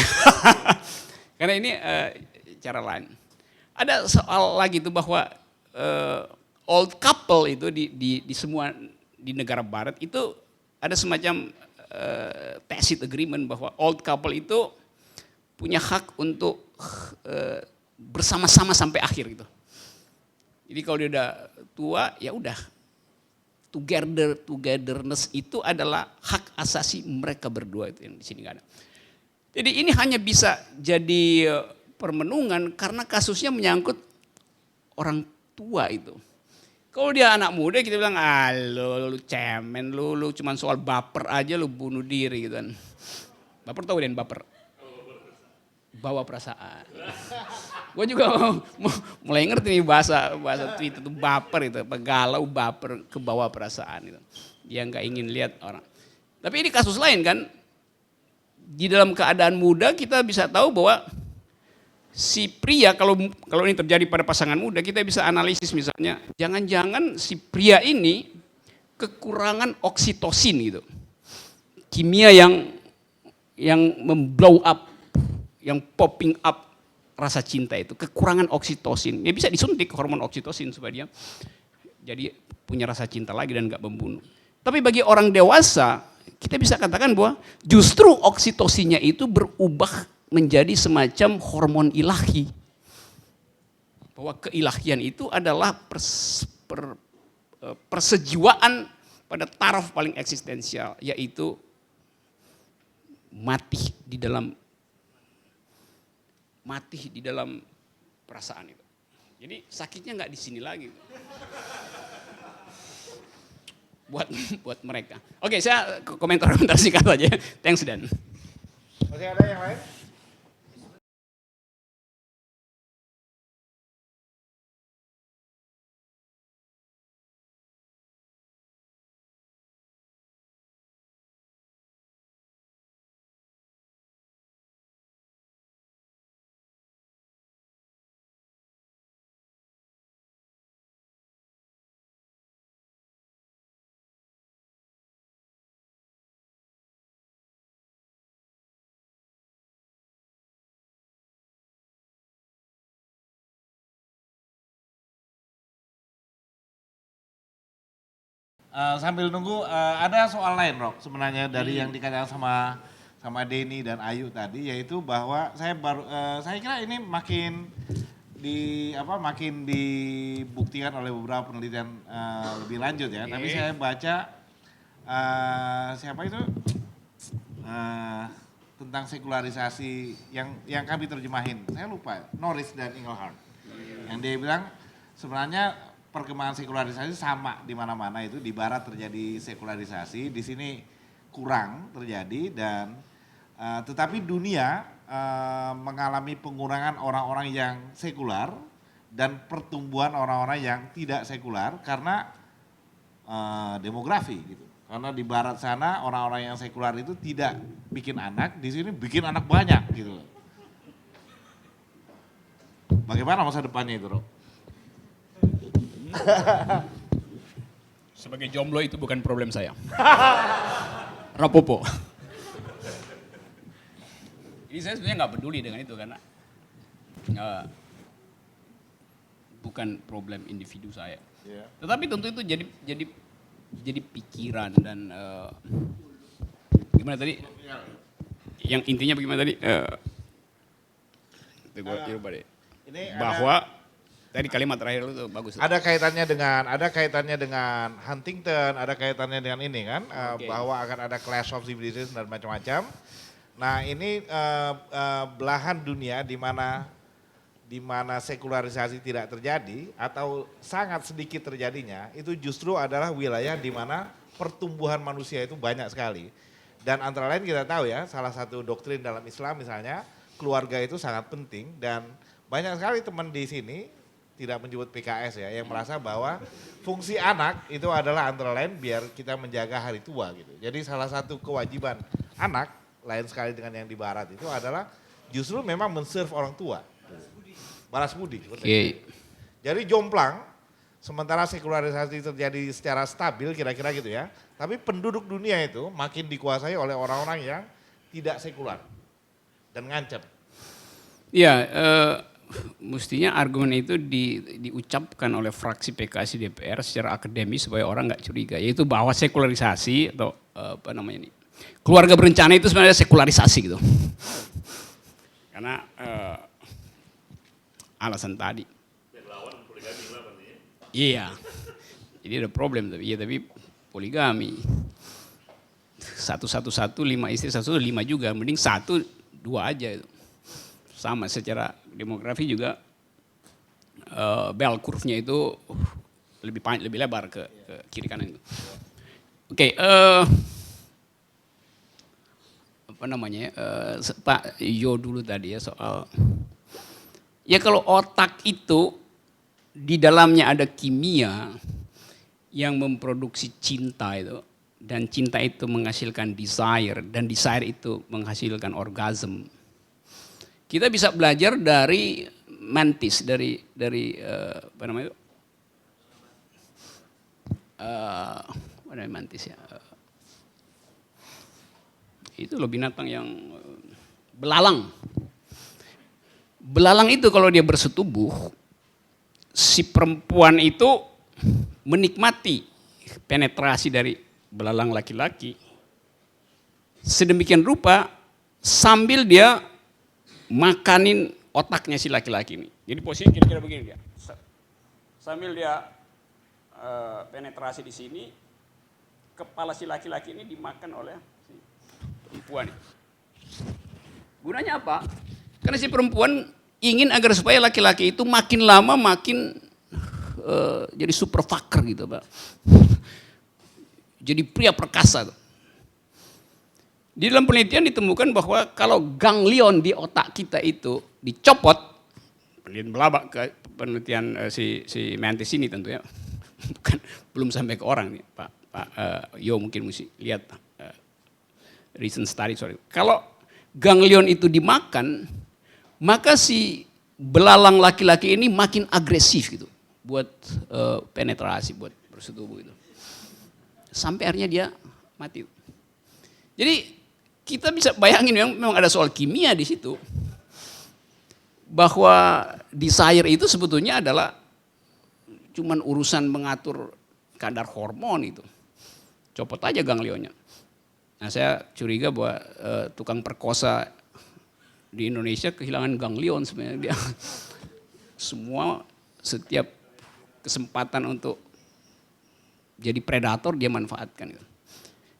Karena ini cara lain. Ada soal lagi itu bahwa old couple itu di semua di negara barat itu ada semacam tacit agreement bahwa old couple itu punya hak untuk bersama-sama sampai akhir gitu. Jadi kalau dia udah tua ya udah togetherness itu adalah hak asasi mereka berdua itu yang di sini nggak ada. Jadi ini hanya bisa jadi permenungan karena kasusnya menyangkut orang tua itu. Kalau dia anak muda kita bilang, lu cemen, lu cuman soal baper aja lu bunuh diri gitu kan. Baper tahu Den baper? Bawa perasaan. Gue juga mulai ngerti nih bahasa Twitter itu baper itu, galau baper ke bawah perasaan itu. Dia nggak ingin lihat orang. Tapi ini kasus lain kan. Di dalam keadaan muda kita bisa tahu bahwa si pria kalau ini terjadi pada pasangan muda kita bisa analisis misalnya jangan-jangan si pria ini kekurangan oksitosin gitu. Kimia yang memblow up, yang popping up rasa cinta itu, kekurangan oksitosin. Dia bisa disuntik hormon oksitosin supaya dia jadi punya rasa cinta lagi dan nggak membunuh. Tapi bagi orang dewasa, kita bisa katakan bahwa justru oksitosinnya itu berubah menjadi semacam hormon ilahi. Bahwa keilahian itu adalah persejiwaan pada taraf paling eksistensial, yaitu mati di dalam perasaan itu. Jadi sakitnya nggak di sini lagi. Buat mereka. Oke, saya komentar singkat aja. Thanks Dan. Masih ada yang lain? Sambil nunggu ada soal lain Rob sebenarnya dari yang dikatakan sama Denny dan Ayu tadi, yaitu bahwa saya kira ini makin dibuktikan oleh beberapa penelitian lebih lanjut ya. Tapi saya baca siapa itu tentang sekularisasi yang kami terjemahin, saya lupa, Norris dan Inglehart, yang dia bilang sebenarnya perkembangan sekularisasi sama di mana-mana itu. Di barat terjadi sekularisasi, di sini kurang terjadi, dan tetapi dunia mengalami pengurangan orang-orang yang sekular dan pertumbuhan orang-orang yang tidak sekular karena demografi gitu. Karena di barat sana orang-orang yang sekular itu tidak bikin anak, di sini bikin anak banyak gitu. Bagaimana masa depannya itu, Rob? Sebagai jomblo itu bukan problem saya. Rapopo. Jadi saya sebenarnya nggak peduli dengan itu karena bukan problem individu saya. Yeah. Tetapi tentu itu jadi pikiran dan gimana tadi? Yang intinya bagaimana tadi? Bahwa Tadi kalimat terakhir itu bagus. Ada kaitannya dengan Huntington, ada kaitannya dengan ini kan, bahwa akan ada clash of civilization dan macam-macam. Nah ini belahan dunia di mana sekularisasi tidak terjadi atau sangat sedikit terjadinya, itu justru adalah wilayah di mana pertumbuhan manusia itu banyak sekali. Dan antara lain kita tahu ya, salah satu doktrin dalam Islam misalnya, keluarga itu sangat penting dan banyak sekali teman di sini, tidak menyebut PKS ya, yang merasa bahwa fungsi anak itu adalah antara lain biar kita menjaga hari tua gitu. Jadi salah satu kewajiban anak, lain sekali dengan yang di barat itu adalah justru memang men-serve orang tua. Balas budi. Oke. Jadi jomplang, sementara sekularisasi terjadi secara stabil kira-kira gitu ya. Tapi penduduk dunia itu makin dikuasai oleh orang-orang yang tidak sekular dan ngancam. Iya, mestinya argumen itu diucapkan oleh fraksi PKS di DPR secara akademis supaya orang nggak curiga, yaitu bahwa sekularisasi atau apa namanya ini, keluarga berencana itu sebenarnya sekularisasi gitu. Karena alasan tadi. Iya, jadi ada problem tapi poligami. 1, 1, 1, 5 istri, 1, 5 juga, mending 1, 2 aja itu. Sama secara demografi juga bell curve-nya itu lebih panjang, lebih lebar ke kiri kanan itu. Oke, apa namanya? Pak Yo dulu tadi ya soal ya kalau otak itu di dalamnya ada kimia yang memproduksi cinta itu, dan cinta itu menghasilkan desire dan desire itu menghasilkan orgasm. Kita bisa belajar dari mantis, dari apa namanya itu? Apa namanya mantis ya? Itu loh binatang yang belalang. Belalang itu kalau dia bersetubuh, si perempuan itu menikmati penetrasi dari belalang laki-laki sedemikian rupa sambil dia makanin otaknya si laki-laki ini. Jadi posisinya kira-kira begini dia. Sambil dia penetrasi di sini, kepala si laki-laki ini dimakan oleh si perempuan. Gunanya apa? Karena si perempuan ingin agar supaya laki-laki itu makin lama makin jadi super fucker gitu, Pak. Jadi pria perkasa. Di dalam penelitian ditemukan bahwa kalau ganglion di otak kita itu dicopot, penelitian si Mantis ini tentu ya, bukan belum sampai ke orang nih, Pak Yo mungkin mesti lihat recent study sorry. Kalau ganglion itu dimakan, maka si belalang laki-laki ini makin agresif gitu buat penetrasi, buat bersetubuh itu. Sampai akhirnya dia mati. Jadi kita bisa bayangin memang ada soal kimia di situ. Bahwa desire itu sebetulnya adalah cuman urusan mengatur kadar hormon itu. Copot aja ganglionnya. Nah saya curiga bahwa tukang perkosa di Indonesia kehilangan ganglion sebenarnya. Dia semua setiap kesempatan untuk jadi predator dia manfaatkan.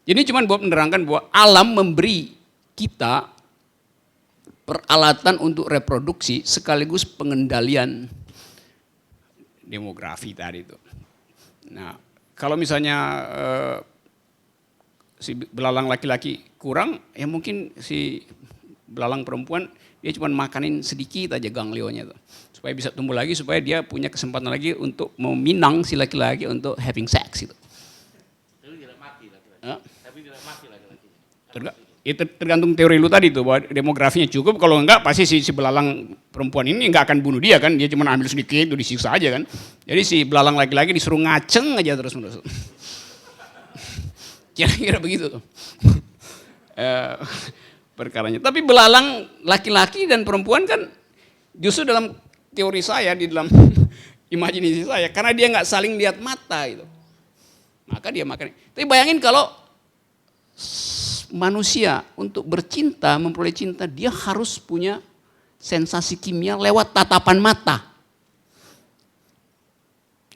Jadi cuma buat menerangkan bahwa alam memberi kita peralatan untuk reproduksi sekaligus pengendalian demografi tadi itu. Nah kalau misalnya si belalang laki-laki kurang, ya mungkin si belalang perempuan dia cuma makanin sedikit aja ganglionnya tuh. Supaya bisa tumbuh lagi, supaya dia punya kesempatan lagi untuk meminang si laki-laki untuk having sex gitu. Tapi tidak mati laki-laki. Tapi tidak mati laki-laki. Itu tergantung teori lu tadi tuh, bahwa demografinya cukup, kalau enggak pasti si belalang perempuan ini enggak akan bunuh dia kan, dia cuma ambil sedikit itu disiksa aja kan. Jadi si belalang laki-laki disuruh ngaceng aja terus-menerus. Kira-kira begitu tuh. Perkaranya. Tapi belalang laki-laki dan perempuan kan justru dalam teori saya, di dalam imajinasi saya, karena dia nggak saling lihat mata itu, maka dia makan. Tapi bayangin kalau manusia untuk bercinta, memperoleh cinta, dia harus punya sensasi kimia lewat tatapan mata.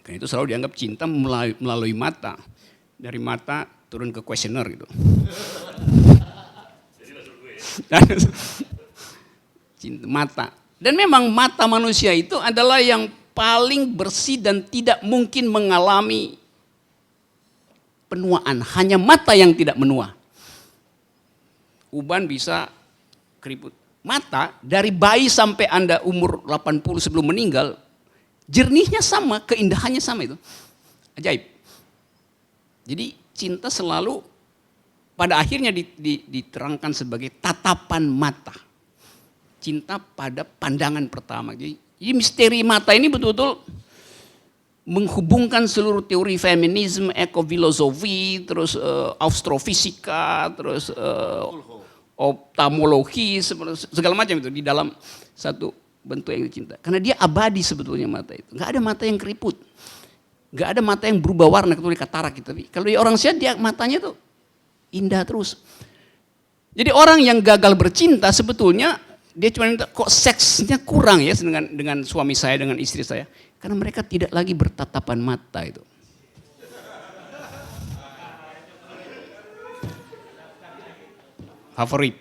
Karena itu selalu dianggap cinta melalui mata. Dari mata turun ke kuesioner gitu. Cinta mata. Dan memang mata manusia itu adalah yang paling bersih dan tidak mungkin mengalami penuaan. Hanya mata yang tidak menua. Uban bisa keriput. Mata dari bayi sampai Anda umur 80 sebelum meninggal, jernihnya sama, keindahannya sama itu. Ajaib. Jadi cinta selalu pada akhirnya diterangkan sebagai tatapan mata. Cinta pada pandangan pertama. Jadi misteri mata ini betul-betul menghubungkan seluruh teori feminisme, ekofilosofi, terus astrofisika, terus ophthalmologi, segala macam itu di dalam satu bentuk yang cinta. Karena dia abadi sebetulnya mata itu. Nggak ada mata yang keriput. Nggak ada mata yang berubah warna kecuali katarak gitu. Tapi kalau orang sehat dia matanya tuh indah terus. Jadi orang yang gagal bercinta sebetulnya dia cuma minta kok seksnya kurang ya dengan suami saya, dengan istri saya. Karena mereka tidak lagi bertatapan mata itu. Favorit.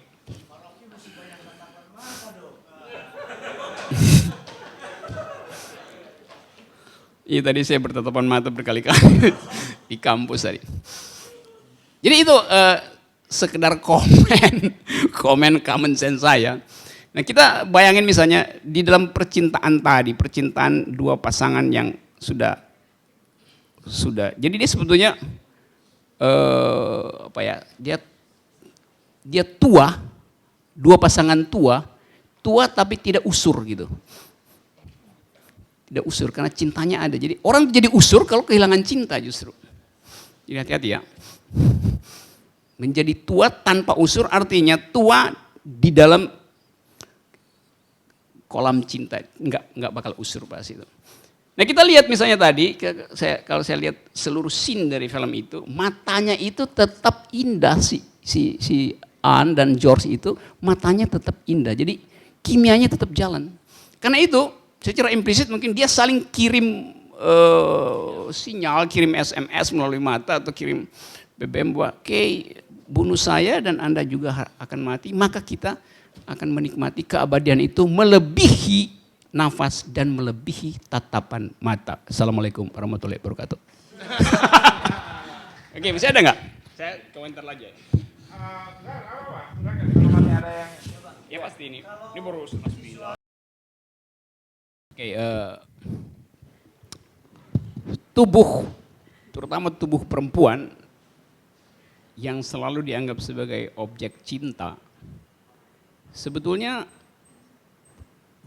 Iya tadi saya bertatapan mata berkali-kali di kampus tadi. Jadi itu sekedar komen common sense saya. Nah kita bayangin misalnya di dalam percintaan tadi, percintaan dua pasangan yang sudah, jadi dia sebetulnya dia tua, dua pasangan tua tapi tidak usur gitu. Tidak usur karena cintanya ada. Jadi orang jadi usur kalau kehilangan cinta justru. Jadi hati-hati ya. Menjadi tua tanpa usur artinya tua di dalam kolam cinta, enggak bakal usur pasti itu. Nah kita lihat misalnya tadi, kalau saya lihat seluruh scene dari film itu, matanya itu tetap indah si Anne dan George itu, matanya tetap indah. Jadi kimianya tetap jalan. Karena itu secara implisit mungkin dia saling kirim sinyal, kirim SMS melalui mata atau kirim BBM bahwa bunuh saya dan Anda juga akan mati, maka kita akan menikmati keabadian itu melebihi nafas dan melebihi tatapan mata. Assalamualaikum warahmatullahi wabarakatuh. Oke, masih ada nggak? Saya komentar lagi. Enggak apa-apa. Kalau masih ada yang... Ya pasti ini baru 9. Oke, tubuh, terutama tubuh perempuan yang selalu dianggap sebagai objek cinta, sebetulnya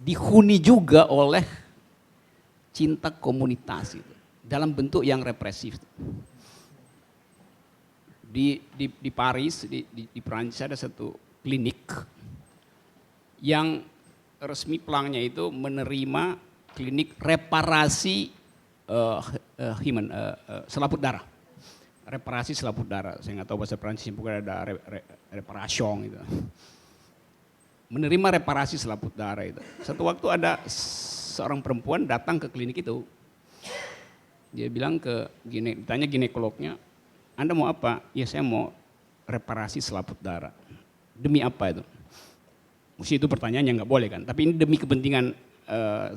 dihuni juga oleh cinta komunitas itu, dalam bentuk yang represif. Di Paris, di Prancis ada satu klinik yang resmi pelangnya itu menerima klinik reparasi selaput darah. Reparasi selaput darah, saya nggak tahu bahasa Prancisnya, bukan ada reparation gitu. Menerima reparasi selaput darah itu. Satu waktu ada seorang perempuan datang ke klinik itu. Dia bilang ditanya ginekolognya, Anda mau apa? Ya saya mau reparasi selaput darah. Demi apa itu? Mesti itu pertanyaan yang nggak boleh kan. Tapi ini demi kepentingan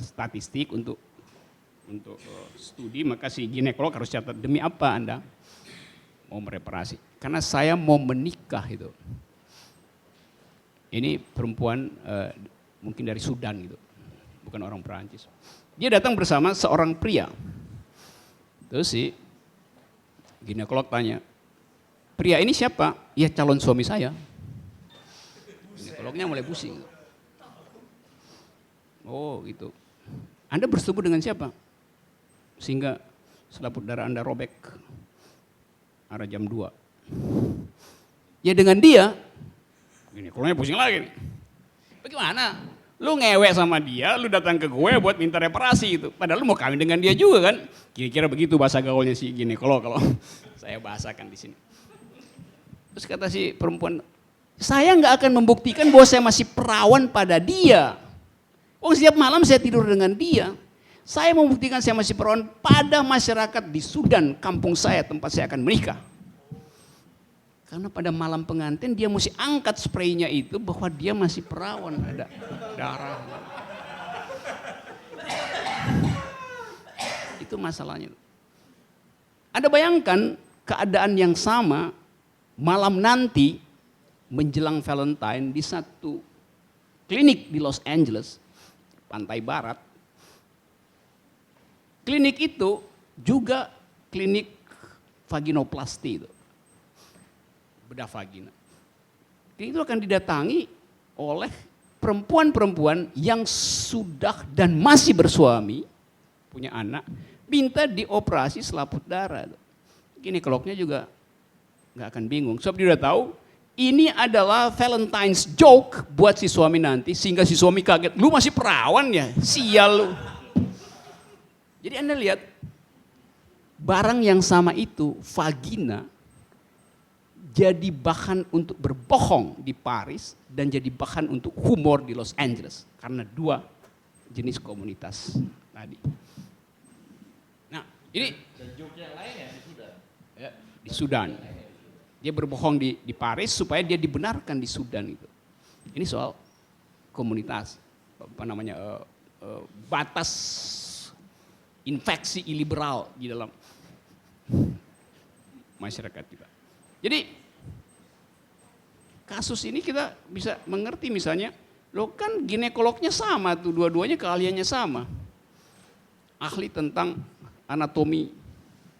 statistik untuk studi, maka si ginekolog harus catat demi apa Anda mau mereparasi. Karena saya mau menikah itu. Ini perempuan mungkin dari Sudan gitu, bukan orang Perancis. Dia datang bersama seorang pria. Terus si ginekolog tanya, pria ini siapa? Ya calon suami saya. Ginekolognya mulai pusing. Oh gitu. Anda bersetubuh dengan siapa? Sehingga selaput darah Anda robek arah jam 2. Ya dengan dia. Ginekolognya pusing lagi nih. Bagaimana? Lu ngewek sama dia, lu datang ke gue buat minta reparasi itu. Padahal lu mau kawin dengan dia juga kan? Kira-kira begitu bahasa gaulnya si ginekolog kalau saya bahasakan di sini. Terus kata si perempuan, saya nggak akan membuktikan bahwa saya masih perawan pada dia. Oh setiap malam saya tidur dengan dia. Saya membuktikan saya masih perawan pada masyarakat di Sudan, kampung saya, tempat saya akan menikah. Karena pada malam pengantin dia mesti angkat spraynya itu bahwa dia masih perawan, ada darah. Itu masalahnya. Anda bayangkan keadaan yang sama malam nanti menjelang Valentine di satu klinik di Los Angeles, pantai barat. Klinik itu juga klinik vaginoplasti itu. Bedah vagina. Klinik itu akan didatangi oleh perempuan-perempuan yang sudah dan masih bersuami, punya anak, minta dioperasi selaput darah. Ginekolognya juga nggak akan bingung. Sebab dia udah tahu ini adalah Valentine's joke buat si suami nanti sehingga si suami kaget. Lu masih perawan ya? Sial lu. Jadi Anda lihat barang yang sama itu, vagina, jadi bahan untuk berbohong di Paris dan jadi bahan untuk humor di Los Angeles. Karena dua jenis komunitas tadi. Nah ini. Dan joke yang lain ya di Sudan. Ya, di Sudan. Dia berbohong di Paris supaya dia dibenarkan di Sudan itu. Ini soal komunitas, apa namanya, batas infeksi iliberal di dalam masyarakat kita. Jadi kasus ini kita bisa mengerti misalnya, lo kan ginekolognya sama tuh, dua-duanya keahliannya sama. Ahli tentang anatomi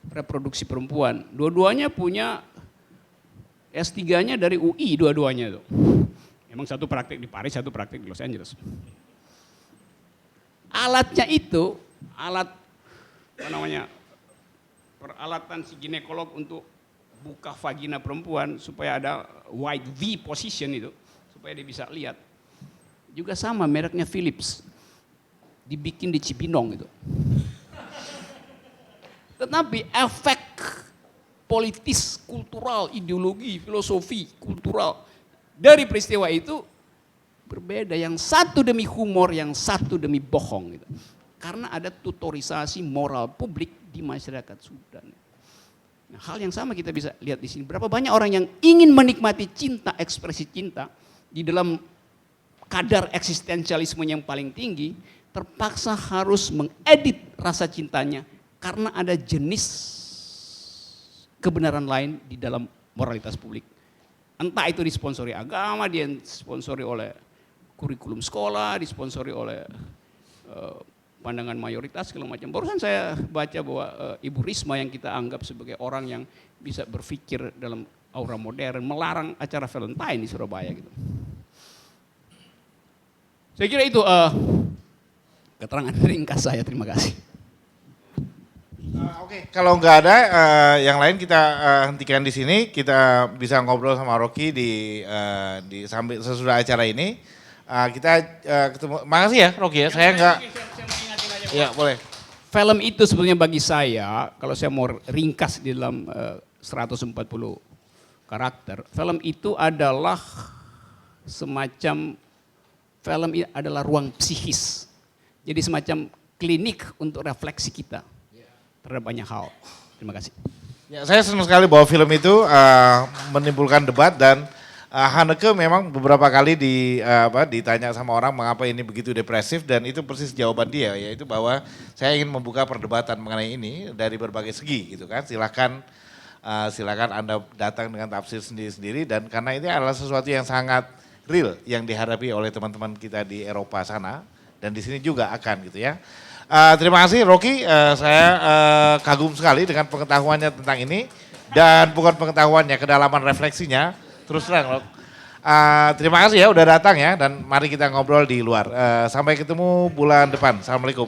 reproduksi perempuan. Dua-duanya punya S3-nya dari UI dua-duanya tuh. Emang satu praktik di Paris, satu praktik di Los Angeles. Alatnya itu, alat apa namanya, peralatan si ginekolog untuk buka vagina perempuan supaya ada wide V position itu, supaya dia bisa lihat. Juga sama mereknya Philips, dibikin di Cibinong itu. Tetapi efek politis, kultural, ideologi, filosofi, kultural dari peristiwa itu berbeda. Yang satu demi humor, yang satu demi bohong gitu. Karena ada tutorisasi moral publik di masyarakat Sudan. Nah, hal yang sama kita bisa lihat di sini. Berapa banyak orang yang ingin menikmati cinta, ekspresi cinta di dalam kadar eksistensialisme yang paling tinggi, terpaksa harus mengedit rasa cintanya karena ada jenis kebenaran lain di dalam moralitas publik. Entah itu disponsori agama, disponsori oleh kurikulum sekolah, disponsori oleh pandangan mayoritas segala macam. Barusan saya baca bahwa Ibu Risma yang kita anggap sebagai orang yang bisa berpikir dalam aura modern melarang acara Valentine di Surabaya gitu. Saya kira itu keterangan ringkas saya. Terima kasih. Oke, kalau nggak ada yang lain kita hentikan di sini. Kita bisa ngobrol sama Rocky di sambil sesudah acara ini. Kita ketemu. Makasih ya Rocky ya. Saya nggak. Ya boleh. Film itu sebetulnya bagi saya, kalau saya mau ringkas di dalam 140 karakter, film itu adalah semacam, film ini adalah ruang psikis. Jadi semacam klinik untuk refleksi kita terhadap banyak hal. Terima kasih. Ya, saya senang sekali bahwa film itu menimbulkan debat dan Haneke memang beberapa kali ditanya sama orang mengapa ini begitu depresif dan itu persis jawaban dia, yaitu bahwa saya ingin membuka perdebatan mengenai ini dari berbagai segi gitu kan. Silakan Anda datang dengan tafsir sendiri-sendiri dan karena ini adalah sesuatu yang sangat real yang dihadapi oleh teman-teman kita di Eropa sana dan di sini juga akan gitu ya. Terima kasih Rocky, saya kagum sekali dengan pengetahuannya tentang ini dan bukan pengetahuannya, kedalaman refleksinya. Terus terang, terima kasih ya udah datang ya dan mari kita ngobrol di luar. Sampai ketemu bulan depan. Assalamualaikum.